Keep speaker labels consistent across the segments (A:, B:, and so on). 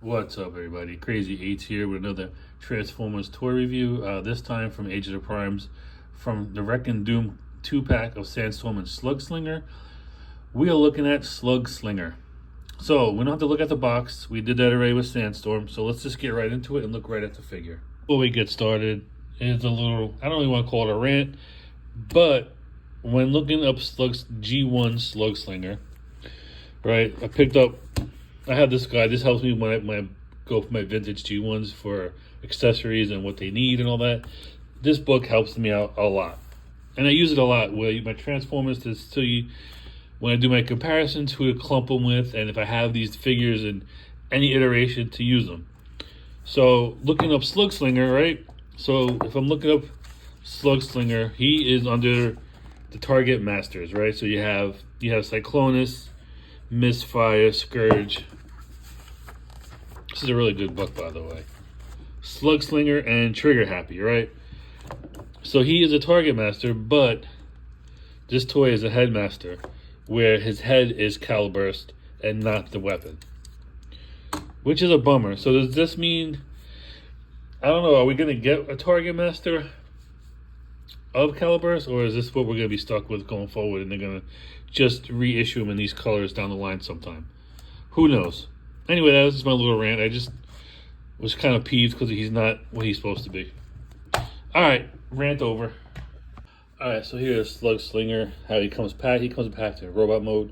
A: What's up, everybody? Crazy Eights here with another Transformers toy review. This time from Age of the Primes, from the Wreck and Doom 2-pack of Sandstorm and Slugslinger. We are looking at Slugslinger. So we don't have to look at the box. We did that already with Sandstorm. So let's just get right into it and look right at the figure. Before we get started, it's a little, I don't really want to call it a rant, but when looking up G1 Slugslinger, right, I have this guy. This helps me when I go for my vintage G1s for accessories and what they need and all that. This book helps me out a lot. And I use it a lot with my Transformers to see when I do my comparisons, who to clump them with, and if I have these figures in any iteration to use them. So looking up Slugslinger, right? So if I'm looking up Slugslinger, he is under the Target Masters, right? So you have Cyclonus, Misfire, Scourge. This is a really good book, by the way. Slugslinger and Trigger Happy, right? So he is a Target Master, but this toy is a Headmaster, where his head is caliburst and not the weapon, which is a bummer. So does this mean, I don't know, are we going to get a Target Master of caliburst, or is this what we're going to be stuck with going forward, and they're going to just reissue them in these colors down the line sometime? Who knows? Anyway, that was just my little rant. I just was kind of peeved because he's not what he's supposed to be. All right, rant over. All right, so here's Slugslinger, how he comes back. He comes back to robot mode.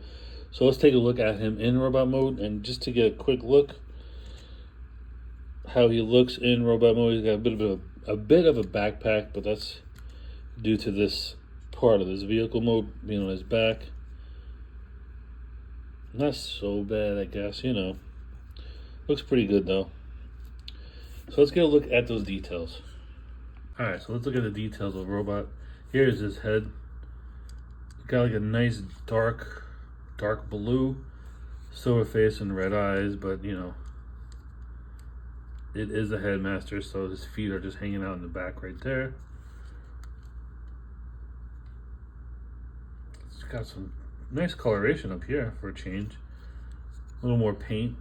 A: So let's take a look at him in robot mode, and just to get a quick look how he looks in robot mode. He's got a bit of a backpack, but that's due to this part of this vehicle mode being on his back. Not so bad, I guess, you know. Looks pretty good though. So let's get a look at those details. Alright, so let's look at the details of robot. Here's his head. Got like a nice dark blue, silver face and red eyes, but you know, it is a Headmaster, so his feet are just hanging out in the back right there. It's got some nice coloration up here for a change. A little more paint.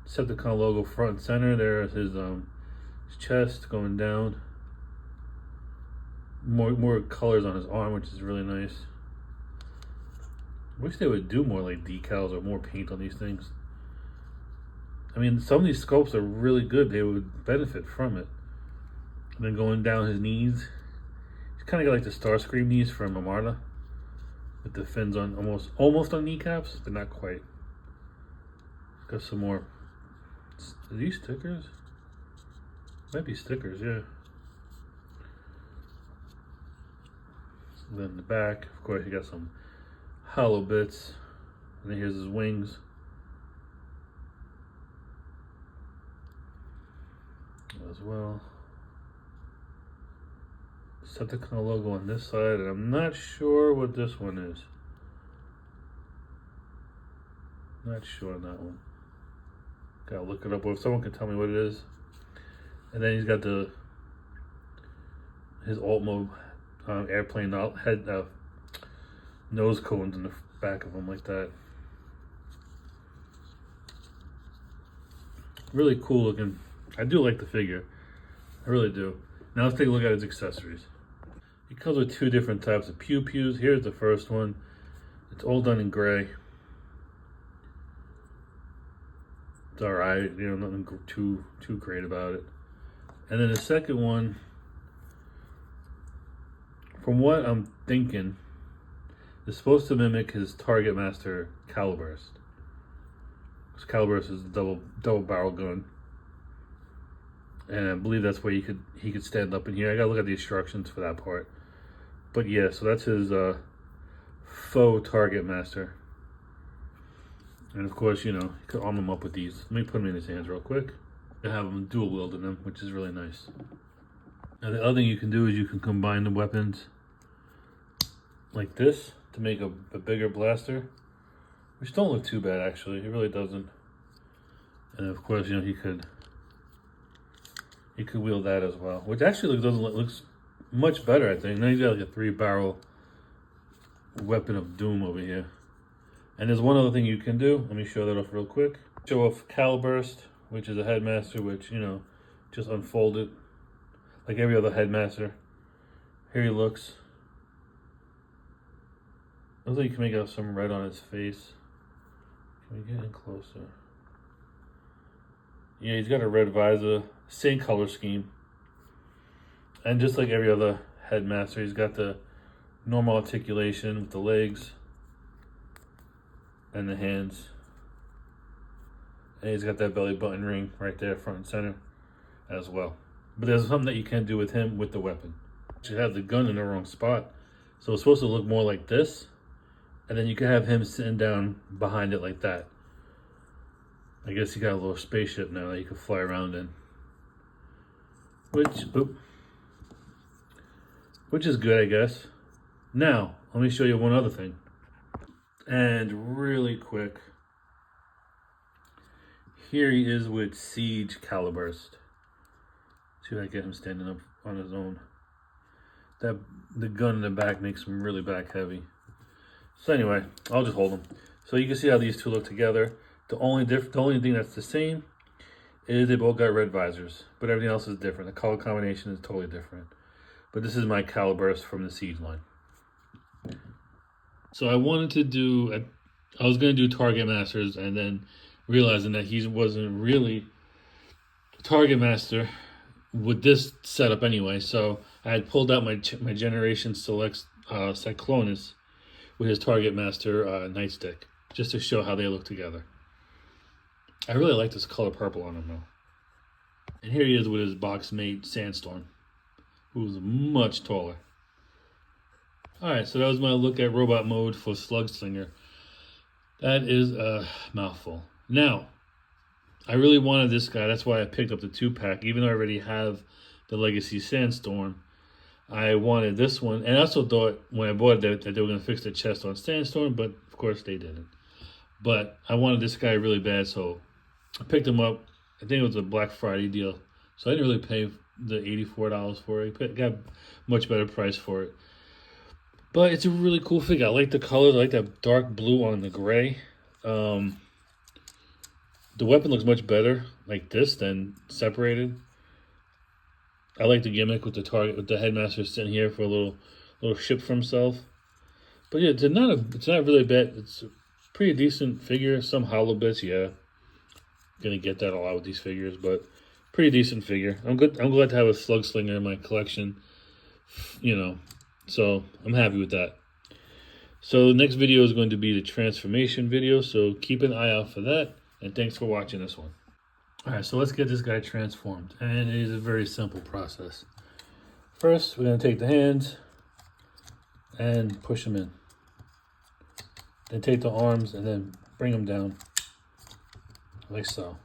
A: Decepticon logo front and center. There's his chest going down. More colors on his arm, which is really nice. Wish they would do more like decals or more paint on these things. I mean, some of these sculpts are really good. They would benefit from it. And then going down his knees, he's kind of got like the Starscream knees from Armada, with the fins on almost on kneecaps, but not quite. Got some more. Are these stickers? Might be stickers, yeah. Then the back, of course, you got some hollow bits. And then here's his wings. As well. Decepticon logo on this side, and I'm not sure what this one is. Not sure on that one. Gotta look it up, or if someone can tell me what it is. And then he's got his alt mode airplane head nose cones in the back of him like that. Really cool looking. I do like the figure. I really do. Now let's take a look at his accessories. He comes with two different types of pew-pews. Here's the first one. It's all done in gray. It's alright, you know, nothing too great about it. And then the second one, from what I'm thinking, is supposed to mimic his Target Master Caliburst. Because Caliburst is a double barrel gun. And I believe that's where he could stand up in here. I gotta look at the instructions for that part. But yeah, so that's his faux Target Master. And of course, you know, you could arm him up with these. Let me put him in his hands real quick. I have him dual wielding them, which is really nice. Now the other thing you can do is you can combine the weapons like this to make a bigger blaster, which don't look too bad actually. It really doesn't. And of course, you know, he could wield that as well, which actually looks much better, I think. Now he's got like a 3-barrel weapon of doom over here. And there's one other thing you can do. Let me show that off real quick. Show off Caliburst, which is a headmaster, which, you know, just unfolded like every other headmaster. Here he looks. Looks like you can make out some red on his face. Can we get in closer? Yeah, he's got a red visor, same color scheme. And just like every other headmaster, he's got the normal articulation with the legs and the hands. And he's got that belly button ring right there, front and center, as well. But there's something that you can do with him with the weapon. You have the gun in the wrong spot. So it's supposed to look more like this. And then you can have him sitting down behind it like that. I guess you got a little spaceship now that you can fly around in. Which is good, I guess. Now, let me show you one other thing. And really quick. Here he is with Siege Caliburst. See if I get him standing up on his own. The gun in the back makes him really back heavy. So anyway, I'll just hold him. So you can see how these two look together. The only thing that's the same is they both got red visors, but everything else is different. The color combination is totally different. But this is my Caliburst from the Siege line. So I wanted to do, I was going to do Target Masters, and then realizing that he wasn't really a Target Master with this setup anyway. So I had pulled out my Generation Select Cyclonus with his Target Master nightstick, just to show how they look together. I really like this color purple on him though. And here he is with his box mate Sandstorm, who's much taller. Alright, so that was my look at robot mode for Slugslinger. That is a mouthful. Now, I really wanted this guy. That's why I picked up the 2-pack. Even though I already have the Legacy Sandstorm, I wanted this one. And I also thought when I bought it that they were going to fix the chest on Sandstorm, but of course they didn't. But I wanted this guy really bad, so I picked him up. I think it was a Black Friday deal. So I didn't really pay the $84 for it. I got a much better price for it. But it's a really cool figure. I like the colors. I like that dark blue on the gray. The weapon looks much better like this than separated. I like the gimmick with the target, with the headmaster sitting here for a little ship for himself. But yeah, it's not really bad. It's a pretty decent figure. Some hollow bits, yeah. Gonna get that a lot with these figures, but pretty decent figure. I'm glad to have a Slugslinger in my collection. You know, so I'm happy with that. So the next video is going to be the transformation video. So keep an eye out for that. And thanks for watching this one. All right, so let's get this guy transformed. And it is a very simple process. First, we're going to take the hands and push them in. Then take the arms and then bring them down like so.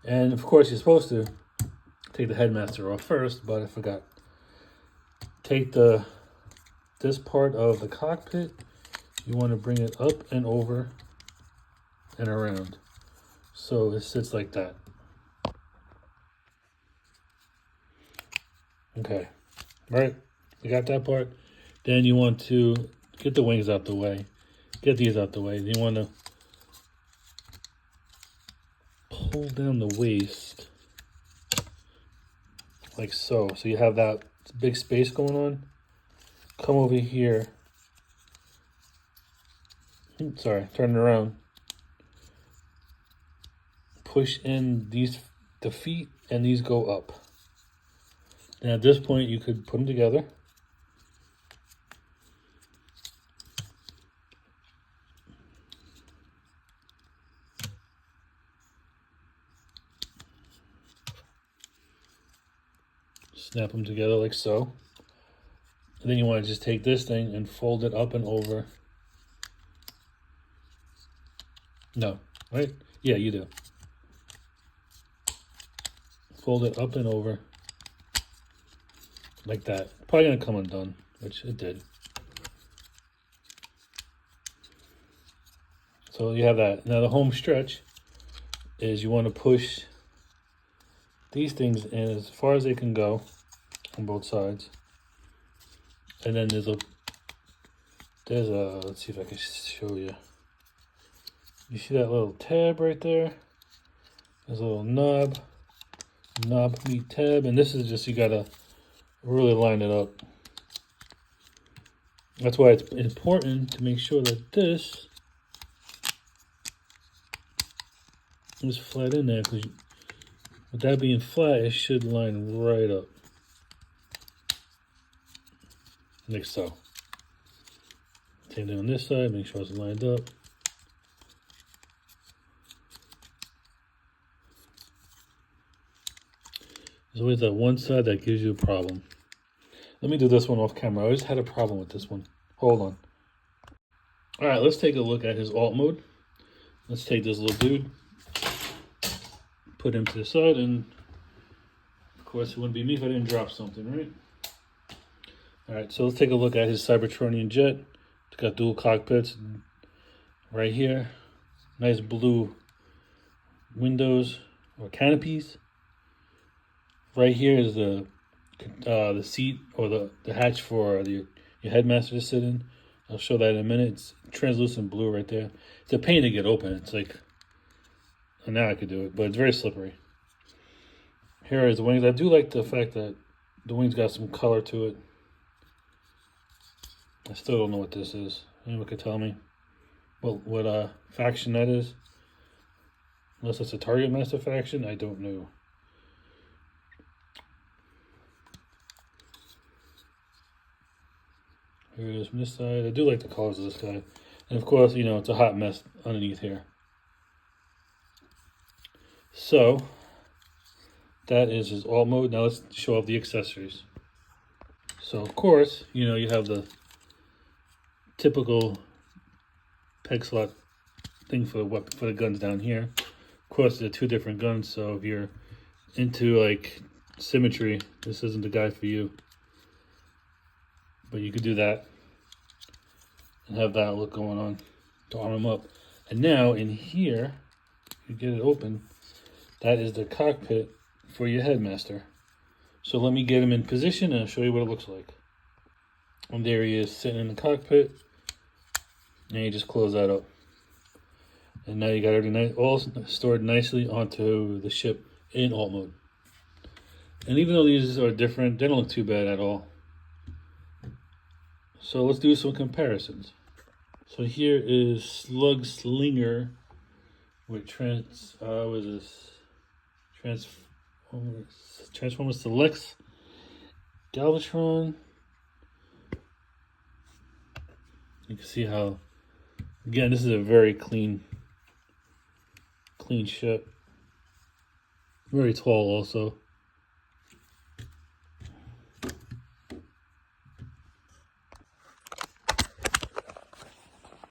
A: And of course, you're supposed to take the headmaster off first, but I forgot. Take this part of the cockpit. You want to bring it up and over and around, so it sits like that. Okay, right, we got that part. Then you want to get the wings out the way, get these out the way. Then you want to pull down the waist like so, so you have that big space going on. Come over here, sorry, turn it around. Push in the feet, and these go up. And at this point, you could put them together. Snap them together like so. And then you want to just take this thing and fold it up and over. No, right? Yeah, you do. Fold it up and over like that. Probably gonna come undone, which it did. So you have that. Now the home stretch is you want to push these things in as far as they can go on both sides. And then there's a let's see if I can show you. You see that little tab right there? There's a little knob meet tab, and this is just, you gotta really line it up. That's why it's important to make sure that this is flat in there, because with that being flat, it should line right up. Like so. Same thing on this side, make sure it's lined up. There's always that one side that gives you a problem. Let me do this one off camera. I always had a problem with this one. Hold on. All right, let's take a look at his alt mode. Let's take this little dude, put him to the side, and of course it wouldn't be me if I didn't drop something, right? All right, so let's take a look at his Cybertronian jet. It's got dual cockpits right here. Nice blue windows or canopies. Right here is the seat or the hatch for your headmaster to sit in. I'll show that in a minute. It's translucent blue right there. It's a pain to get open. It's like, and now I could do it, but it's very slippery. Here is the wings. I do like the fact that the wings got some color to it. I still don't know what this is. Anyone could tell me what faction that is? Unless it's a Target Master faction, I don't know. Here it is from this side. I do like the colors of this guy. And of course, you know, it's a hot mess underneath here. So, that is his alt mode. Now let's show off the accessories. So, of course, you know, you have the typical peg slot thing for the weapon, for the guns down here. Of course, they're two different guns, so if you're into like symmetry, this isn't the guy for you. But you could do that and have that look going on to arm them up. And now in here, you get it open, that is the cockpit for your headmaster. So let me get him in position and I'll show you what it looks like. And there he is sitting in the cockpit. And you just close that up. And now you got everything all stored nicely onto the ship in alt mode. And even though these are different, they don't look too bad at all. So let's do some comparisons. So here is Slugslinger with Transformers Selects Galvatron. You can see how, again, this is a very clean ship. Very tall also.